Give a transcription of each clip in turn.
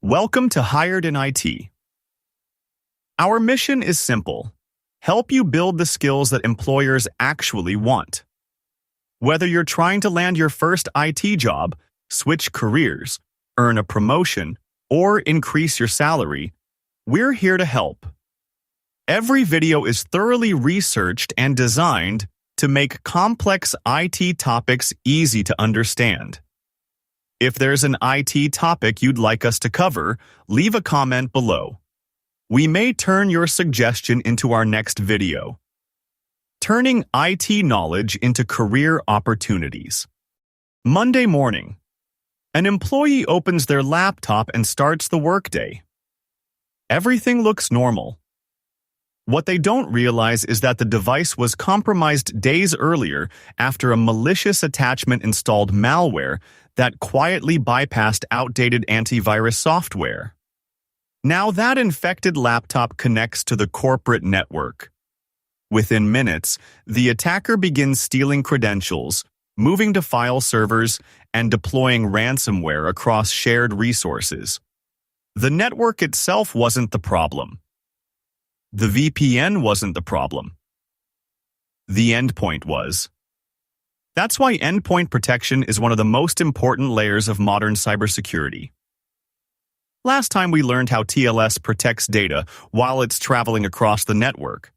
Welcome to Hired in IT. Our mission is simple: help you build the skills that employers actually want. Whether you're trying to land your first IT job, switch careers, earn a promotion, or increase your salary, we're here to help. Every video is thoroughly researched and designed to make complex IT topics easy to understand. If there's an IT topic you'd like us to cover, leave a comment below. We may turn your suggestion into our next video. Turning IT knowledge into career opportunities. Monday morning. An employee opens their laptop and starts the workday. Everything looks normal. What they don't realize is that the device was compromised days earlier after a malicious attachment installed malware that quietly bypassed outdated antivirus software. Now that infected laptop connects to the corporate network. Within minutes, the attacker begins stealing credentials, moving to file servers, and deploying ransomware across shared resources. The network itself wasn't the problem. The VPN wasn't the problem. The endpoint was. That's why endpoint protection is one of the most important layers of modern cybersecurity. Last time we learned how TLS protects data while it's traveling across the network.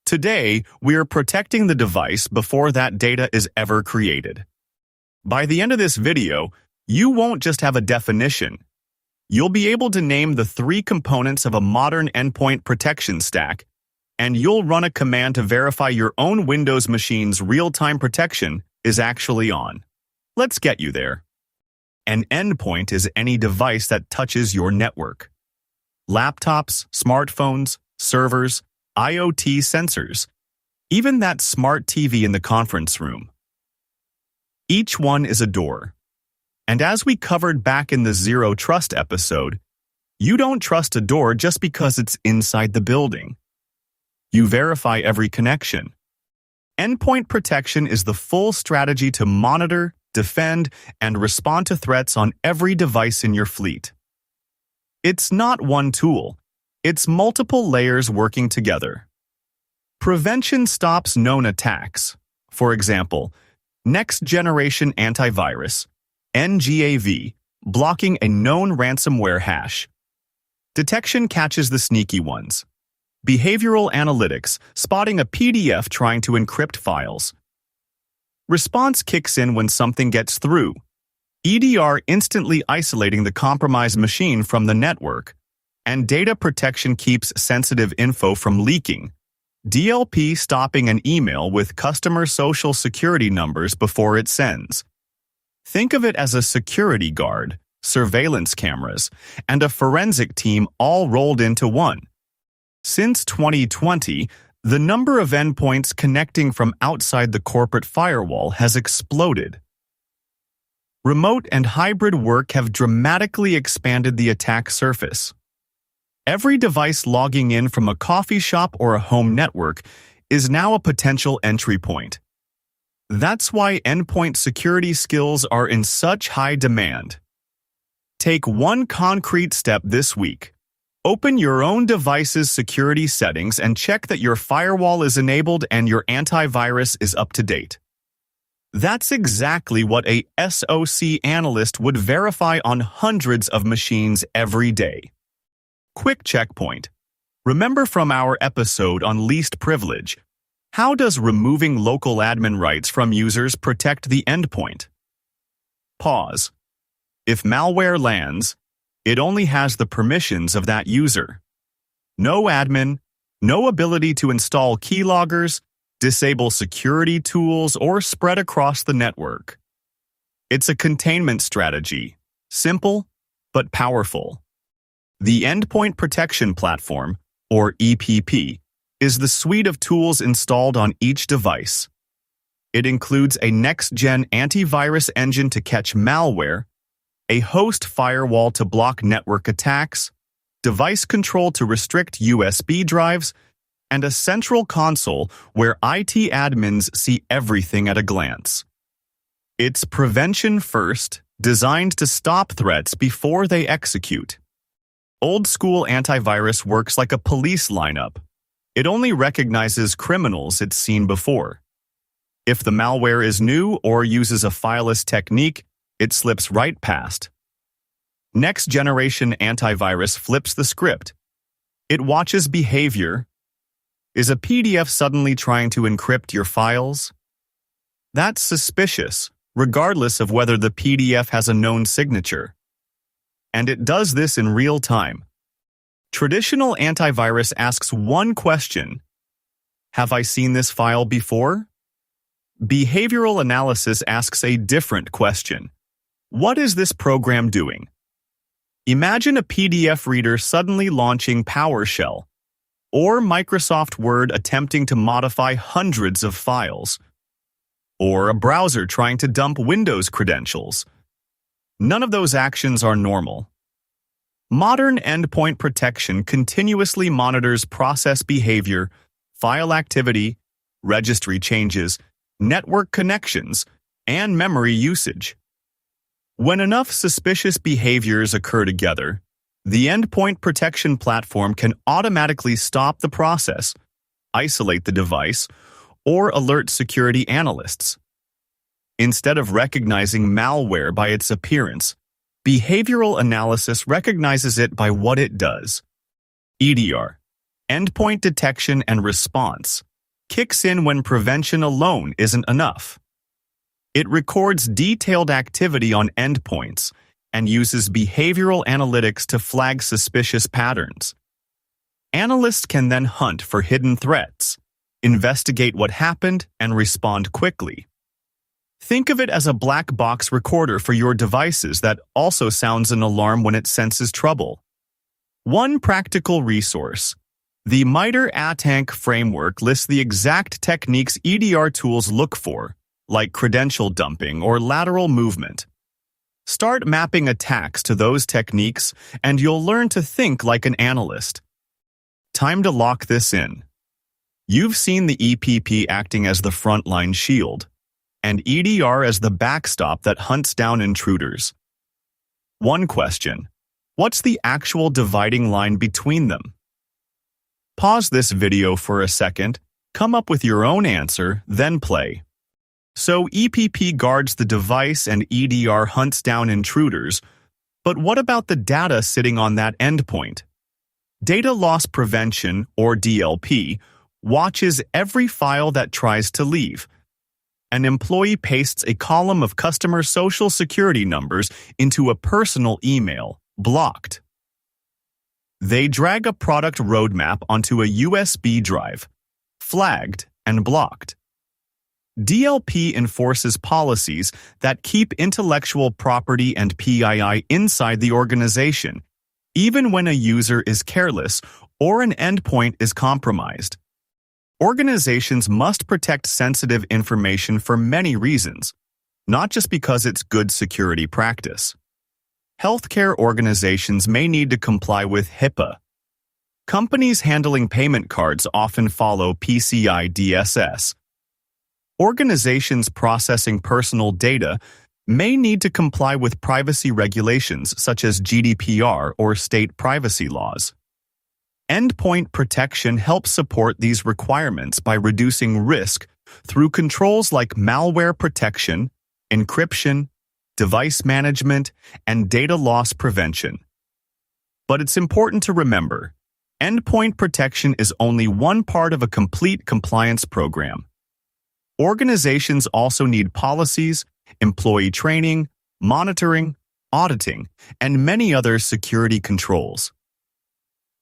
Today, we're protecting the device before that data is ever created. By the end of this video, you won't just have a definition. You'll be able to name the 3 components of a modern endpoint protection stack, and you'll run a command to verify your own Windows machine's real-time protection is actually on. Let's get you there. An endpoint is any device that touches your network. Laptops, smartphones, servers, IoT sensors, even that smart TV in the conference room. Each one is a door. And as we covered back in the Zero Trust episode, you don't trust a door just because it's inside the building. You verify every connection. Endpoint protection is the full strategy to monitor, defend, and respond to threats on every device in your fleet. It's not one tool. It's multiple layers working together. Prevention stops known attacks. For example, next-generation antivirus, NGAV, blocking a known ransomware hash. Detection catches the sneaky ones. Behavioral analytics, spotting a PDF trying to encrypt files. Response kicks in when something gets through. EDR instantly isolating the compromised machine from the network. And data protection keeps sensitive info from leaking. DLP stopping an email with customer social security numbers before it sends. Think of it as a security guard, surveillance cameras, and a forensic team all rolled into one. Since 2020, the number of endpoints connecting from outside the corporate firewall has exploded. Remote and hybrid work have dramatically expanded the attack surface. Every device logging in from a coffee shop or a home network is now a potential entry point. That's why endpoint security skills are in such high demand. Take one concrete step this week. Open your own device's security settings and check that your firewall is enabled and your antivirus is up to date. That's exactly what a SOC analyst would verify on hundreds of machines every day. Quick checkpoint. Remember from our episode on least privilege, how does removing local admin rights from users protect the endpoint? Pause. If malware lands, it only has the permissions of that user. No admin, no ability to install keyloggers, disable security tools, or spread across the network. It's a containment strategy, simple but powerful. The Endpoint Protection Platform, or EPP, is the suite of tools installed on each device. It includes a next-gen antivirus engine to catch malware, a host firewall to block network attacks, device control to restrict USB drives, and a central console where IT admins see everything at a glance. It's prevention first, designed to stop threats before they execute. Old-school antivirus works like a police lineup. It only recognizes criminals it's seen before. If the malware is new or uses a fileless technique, it slips right past. Next-generation antivirus flips the script. It watches behavior. Is a PDF suddenly trying to encrypt your files? That's suspicious, regardless of whether the PDF has a known signature. And it does this in real time. Traditional antivirus asks one question: have I seen this file before? Behavioral analysis asks a different question: what is this program doing? Imagine a PDF reader suddenly launching PowerShell, or Microsoft Word attempting to modify hundreds of files, or a browser trying to dump Windows credentials. None of those actions are normal. Modern endpoint protection continuously monitors process behavior, file activity, registry changes, network connections, and memory usage. When enough suspicious behaviors occur together, the endpoint protection platform can automatically stop the process, isolate the device, or alert security analysts. Instead of recognizing malware by its appearance, behavioral analysis recognizes it by what it does. EDR, endpoint detection and response, kicks in when prevention alone isn't enough. It records detailed activity on endpoints and uses behavioral analytics to flag suspicious patterns. Analysts can then hunt for hidden threats, investigate what happened, and respond quickly. Think of it as a black box recorder for your devices that also sounds an alarm when it senses trouble. One practical resource: the MITRE ATANK framework lists the exact techniques EDR tools look for, like credential dumping or lateral movement. Start mapping attacks to those techniques, and you'll learn to think like an analyst. Time to lock this in. You've seen the EPP acting as the frontline shield, and EDR as the backstop that hunts down intruders. One question: what's the actual dividing line between them? Pause this video for a second, come up with your own answer, then play. So EPP guards the device and EDR hunts down intruders, but what about the data sitting on that endpoint? Data loss prevention, or DLP, watches every file that tries to leave. An employee pastes a column of customer social security numbers into a personal email, blocked. They drag a product roadmap onto a USB drive, flagged and blocked. DLP enforces policies that keep intellectual property and PII inside the organization, even when a user is careless or an endpoint is compromised. Organizations must protect sensitive information for many reasons, not just because it's good security practice. Healthcare organizations may need to comply with HIPAA. Companies handling payment cards often follow PCI DSS. Organizations processing personal data may need to comply with privacy regulations such as GDPR or state privacy laws. Endpoint protection helps support these requirements by reducing risk through controls like malware protection, encryption, device management, and data loss prevention. But it's important to remember, endpoint protection is only one part of a complete compliance program. Organizations also need policies, employee training, monitoring, auditing, and many other security controls.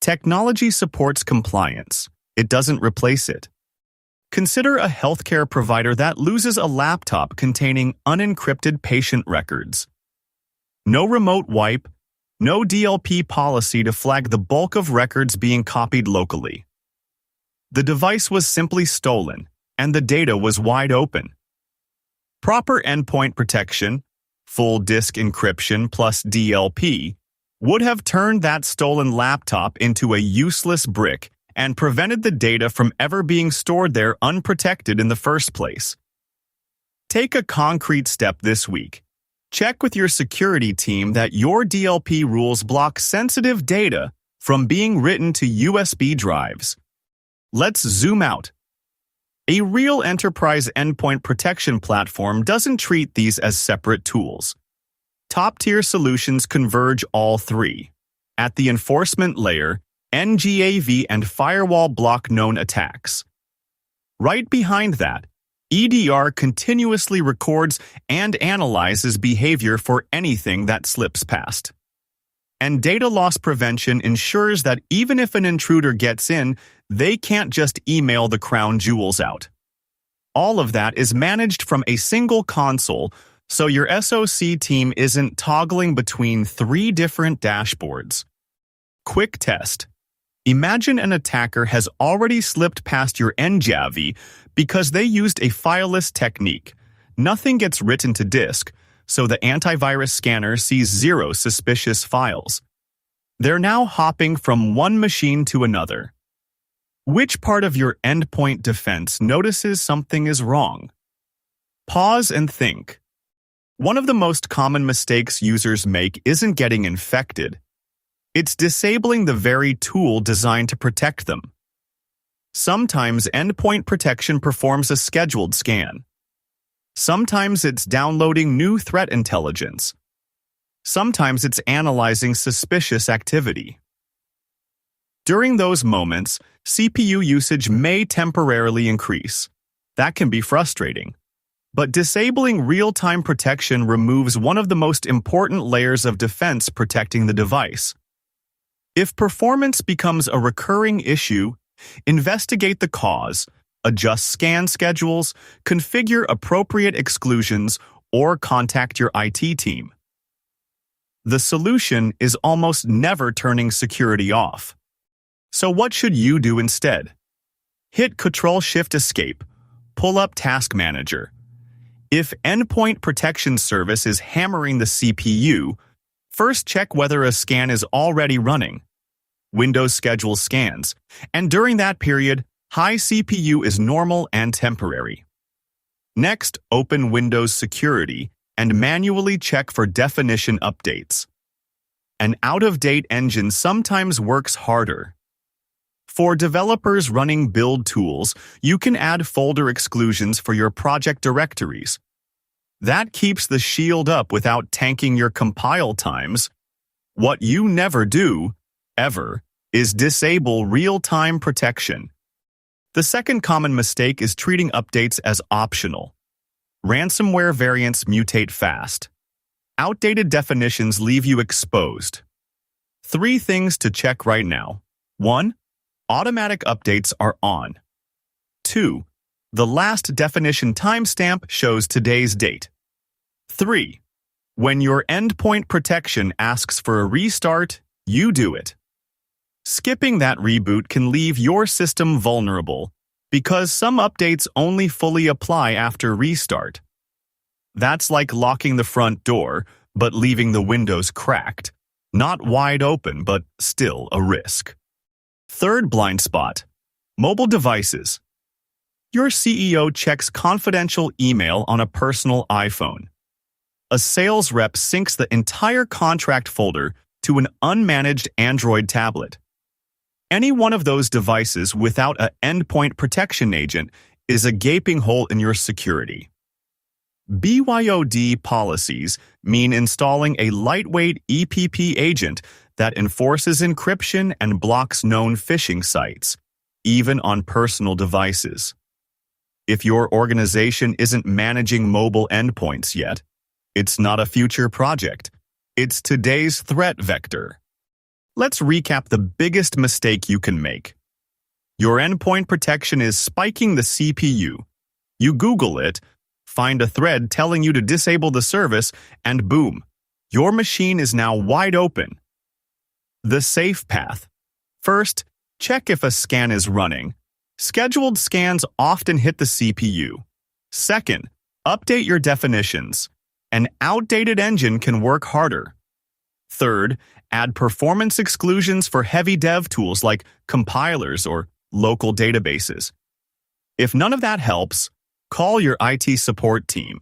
Technology supports compliance. It doesn't replace it. Consider a healthcare provider that loses a laptop containing unencrypted patient records. No remote wipe, no DLP policy to flag the bulk of records being copied locally. The device was simply stolen, and the data was wide open. Proper endpoint protection, full disk encryption plus DLP, would have turned that stolen laptop into a useless brick and prevented the data from ever being stored there unprotected in the first place. Take a concrete step this week. Check with your security team that your DLP rules block sensitive data from being written to USB drives. Let's zoom out. A real enterprise endpoint protection platform doesn't treat these as separate tools. Top-tier solutions converge all three. At the enforcement layer, NGAV and firewall block known attacks. Right behind that, EDR continuously records and analyzes behavior for anything that slips past. And data loss prevention ensures that even if an intruder gets in, they can't just email the crown jewels out. All of that is managed from a single console, so your SOC team isn't toggling between 3 different dashboards. Quick test. Imagine an attacker has already slipped past your NGAV because they used a fileless technique. Nothing gets written to disk, so the antivirus scanner sees 0 suspicious files. They're now hopping from one machine to another. Which part of your endpoint defense notices something is wrong? Pause and think. One of the most common mistakes users make isn't getting infected. It's disabling the very tool designed to protect them. Sometimes endpoint protection performs a scheduled scan. Sometimes it's downloading new threat intelligence. Sometimes it's analyzing suspicious activity. During those moments, CPU usage may temporarily increase. That can be frustrating. But disabling real-time protection removes one of the most important layers of defense protecting the device. If performance becomes a recurring issue, investigate the cause, adjust scan schedules, configure appropriate exclusions, or contact your IT team. The solution is almost never turning security off. So what should you do instead? Hit Ctrl-Shift-Escape, pull up Task Manager. If Endpoint Protection Service is hammering the CPU, first check whether a scan is already running. Windows schedules scans, and during that period, high CPU is normal and temporary. Next, open Windows Security and manually check for definition updates. An out-of-date engine sometimes works harder. For developers running build tools, you can add folder exclusions for your project directories. That keeps the shield up without tanking your compile times. What you never do, ever, is disable real-time protection. The second common mistake is treating updates as optional. Ransomware variants mutate fast. Outdated definitions leave you exposed. 3 things to check right now. 1. Automatic updates are on. 2. The last definition timestamp shows today's date. 3. When your endpoint protection asks for a restart, you do it. Skipping that reboot can leave your system vulnerable because some updates only fully apply after restart. That's like locking the front door but leaving the windows cracked. Not wide open, but still a risk. Third blind spot. Mobile devices. Your CEO checks confidential email on a personal iPhone. A sales rep syncs the entire contract folder to an unmanaged Android tablet. Any one of those devices without an endpoint protection agent is a gaping hole in your security. BYOD policies mean installing a lightweight EPP agent that enforces encryption and blocks known phishing sites, even on personal devices. If your organization isn't managing mobile endpoints yet, it's not a future project. It's today's threat vector. Let's recap the biggest mistake you can make. Your endpoint protection is spiking the CPU. You Google it, find a thread telling you to disable the service, and boom, your machine is now wide open. The safe path. First, check if a scan is running. Scheduled scans often hit the CPU. Second, update your definitions. An outdated engine can work harder. Third, add performance exclusions for heavy dev tools like compilers or local databases. If none of that helps, call your IT support team.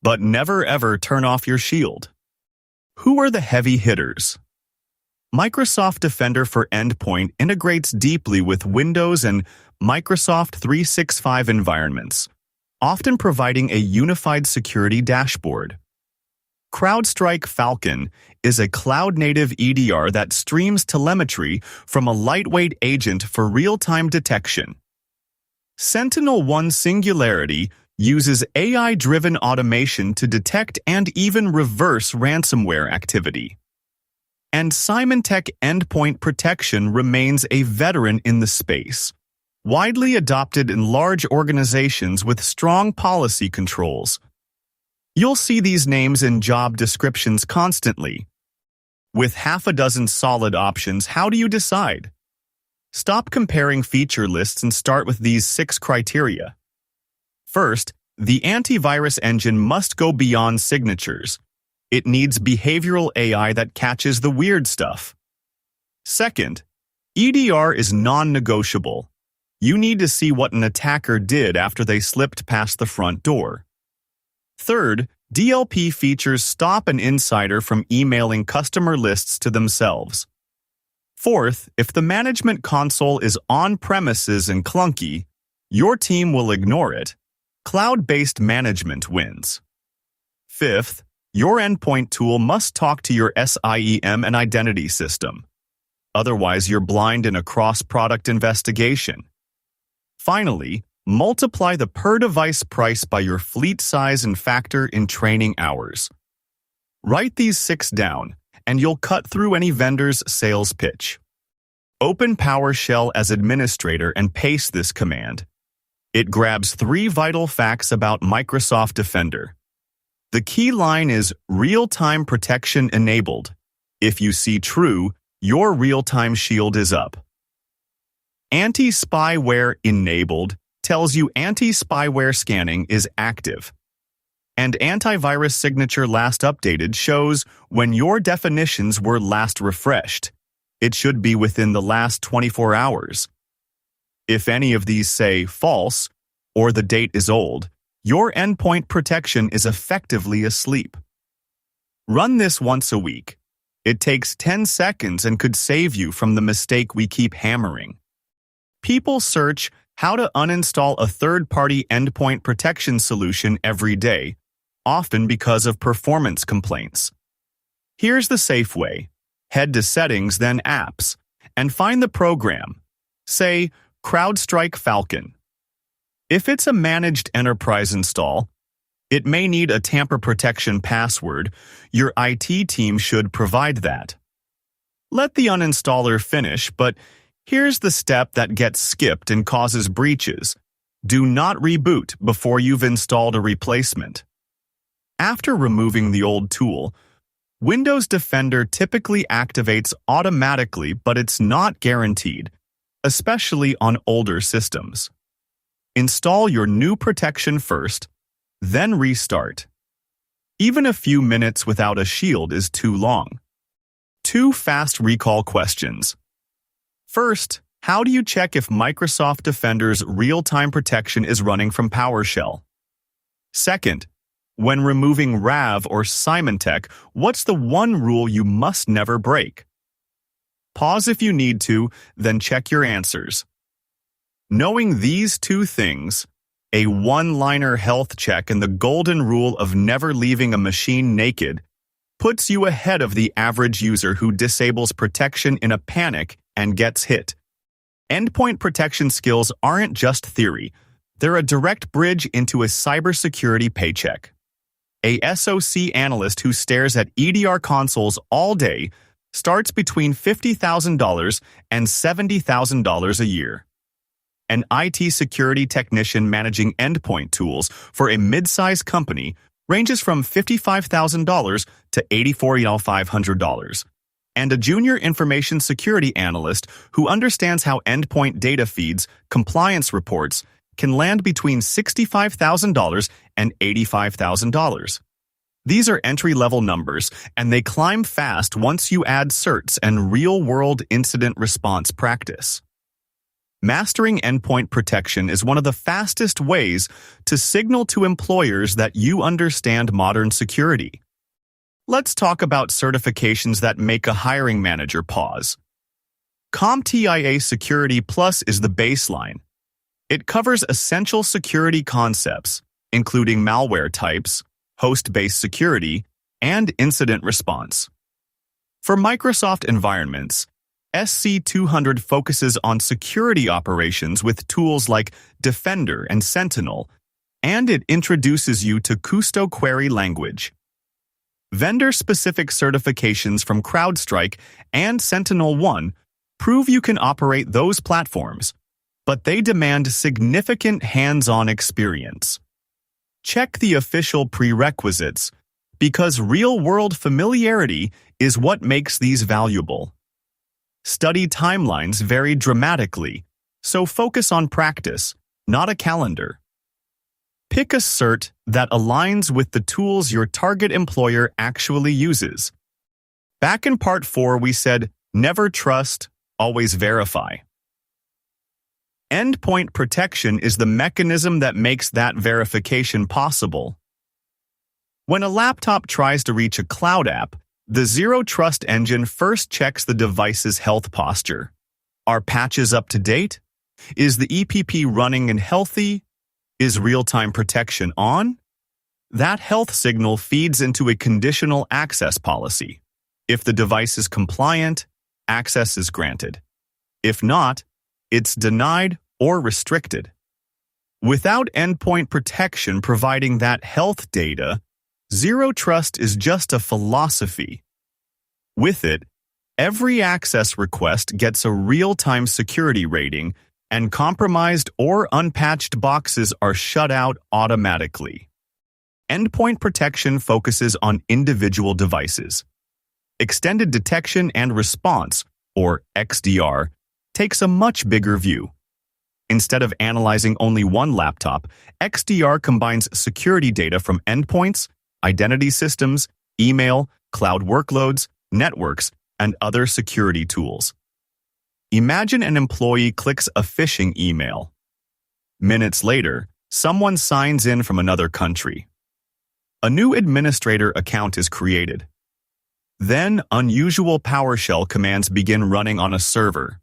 But never ever turn off your shield. Who are the heavy hitters? Microsoft Defender for Endpoint integrates deeply with Windows and Microsoft 365 environments, often providing a unified security dashboard. CrowdStrike Falcon is a cloud-native EDR that streams telemetry from a lightweight agent for real-time detection. Sentinel-1 Singularity uses AI-driven automation to detect and even reverse ransomware activity. And Symantec Endpoint Protection remains a veteran in the space, widely adopted in large organizations with strong policy controls. You'll see these names in job descriptions constantly. With half a dozen solid options, how do you decide? Stop comparing feature lists and start with these 6 criteria. First, the antivirus engine must go beyond signatures. It needs behavioral AI that catches the weird stuff. Second, EDR is non-negotiable. You need to see what an attacker did after they slipped past the front door. Third, DLP features stop an insider from emailing customer lists to themselves. Fourth, if the management console is on-premises and clunky, your team will ignore it. Cloud-based management wins. Fifth, your endpoint tool must talk to your SIEM and identity system. Otherwise, you're blind in a cross-product investigation. Finally, multiply the per-device price by your fleet size and factor in training hours. Write these 6 down, and you'll cut through any vendor's sales pitch. Open PowerShell as administrator and paste this command. It grabs 3 vital facts about Microsoft Defender. The key line is real-time protection enabled. If you see true, your real-time shield is up. Anti-spyware enabled tells you anti-spyware scanning is active. And antivirus signature last updated shows when your definitions were last refreshed. It should be within the last 24 hours. If any of these say false or the date is old, your endpoint protection is effectively asleep. Run this once a week. It takes 10 seconds and could save you from the mistake we keep hammering. People search how to uninstall a third-party endpoint protection solution every day, often because of performance complaints. Here's the safe way. Head to Settings, then Apps, and find the program. Say, CrowdStrike Falcon. If it's a managed enterprise install, it may need a tamper protection password. Your IT team should provide that. Let the uninstaller finish, but here's the step that gets skipped and causes breaches. Do not reboot before you've installed a replacement. After removing the old tool, Windows Defender typically activates automatically, but it's not guaranteed, especially on older systems. Install your new protection first, then restart. Even a few minutes without a shield is too long. 2 fast recall questions. First, how do you check if Microsoft Defender's real-time protection is running from PowerShell? Second, when removing RAV or Symantec, what's the one rule you must never break? Pause if you need to, then check your answers. Knowing these 2 things, a one-liner health check and the golden rule of never leaving a machine naked, puts you ahead of the average user who disables protection in a panic and gets hit. Endpoint protection skills aren't just theory. They're a direct bridge into a cybersecurity paycheck. A SOC analyst who stares at EDR consoles all day starts between $50,000 and $70,000 a year. An IT security technician managing endpoint tools for a mid-sized company ranges from $55,000 to $84,500. And a junior information security analyst who understands how endpoint data feeds, compliance reports, can land between $65,000 and $85,000. These are entry-level numbers, and they climb fast once you add certs and real-world incident response practice. Mastering endpoint protection is one of the fastest ways to signal to employers that you understand modern security. Let's talk about certifications that make a hiring manager pause. CompTIA Security Plus is the baseline. It covers essential security concepts, including malware types, host-based security, and incident response. For Microsoft environments, SC200 focuses on security operations with tools like Defender and Sentinel, and it introduces you to Custo query language. Vendor-specific certifications from CrowdStrike and SentinelOne prove you can operate those platforms, but they demand significant hands-on experience. Check the official prerequisites, because real-world familiarity is what makes these valuable. Study timelines vary dramatically, so focus on practice, not a calendar. Pick a cert that aligns with the tools your target employer actually uses. Back in Part 4, we said, never trust, always verify. Endpoint protection is the mechanism that makes that verification possible. When a laptop tries to reach a cloud app, the Zero Trust engine first checks the device's health posture. Are patches up to date? Is the EPP running and healthy? Is real-time protection on? That health signal feeds into a conditional access policy. If the device is compliant, access is granted. If not, it's denied or restricted. Without endpoint protection providing that health data, Zero Trust is just a philosophy. With it, every access request gets a real-time security rating, and compromised or unpatched boxes are shut out automatically. Endpoint protection focuses on individual devices. Extended detection and response, or XDR, takes a much bigger view. Instead of analyzing only one laptop, XDR combines security data from endpoints, identity systems, email, cloud workloads, networks, and other security tools. Imagine an employee clicks a phishing email. Minutes later, someone signs in from another country. A new administrator account is created. Then, unusual PowerShell commands begin running on a server.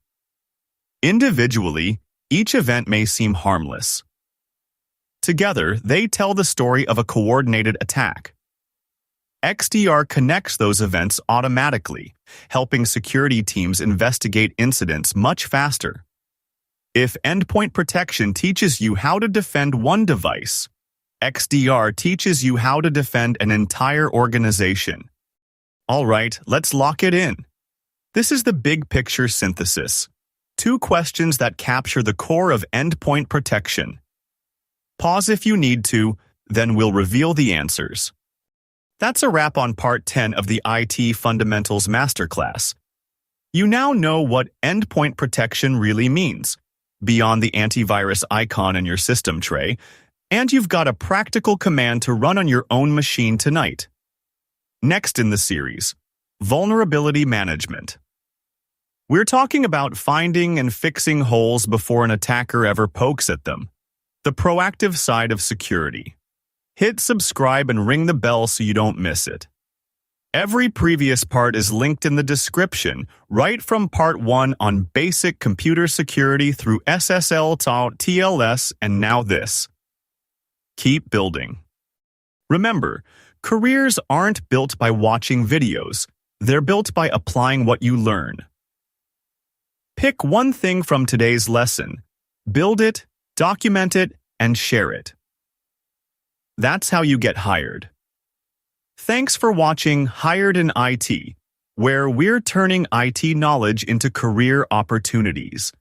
Individually, each event may seem harmless. Together, they tell the story of a coordinated attack. XDR connects those events automatically, helping security teams investigate incidents much faster. If endpoint protection teaches you how to defend one device, XDR teaches you how to defend an entire organization. All right, let's lock it in. This is the big picture synthesis. 2 questions that capture the core of endpoint protection. Pause if you need to, then we'll reveal the answers. That's a wrap on Part 10 of the IT Fundamentals Masterclass. You now know what endpoint protection really means, beyond the antivirus icon in your system tray, and you've got a practical command to run on your own machine tonight. Next in the series, vulnerability management. We're talking about finding and fixing holes before an attacker ever pokes at them, the proactive side of security. Hit subscribe and ring the bell so you don't miss it. Every previous part is linked in the description, right from Part 1 on basic computer security through SSL to TLS and now this. Keep building. Remember, careers aren't built by watching videos. They're built by applying what you learn. Pick one thing from today's lesson, build it, document it, and share it. That's how you get hired. Thanks for watching Hired in IT, where we're turning IT knowledge into career opportunities.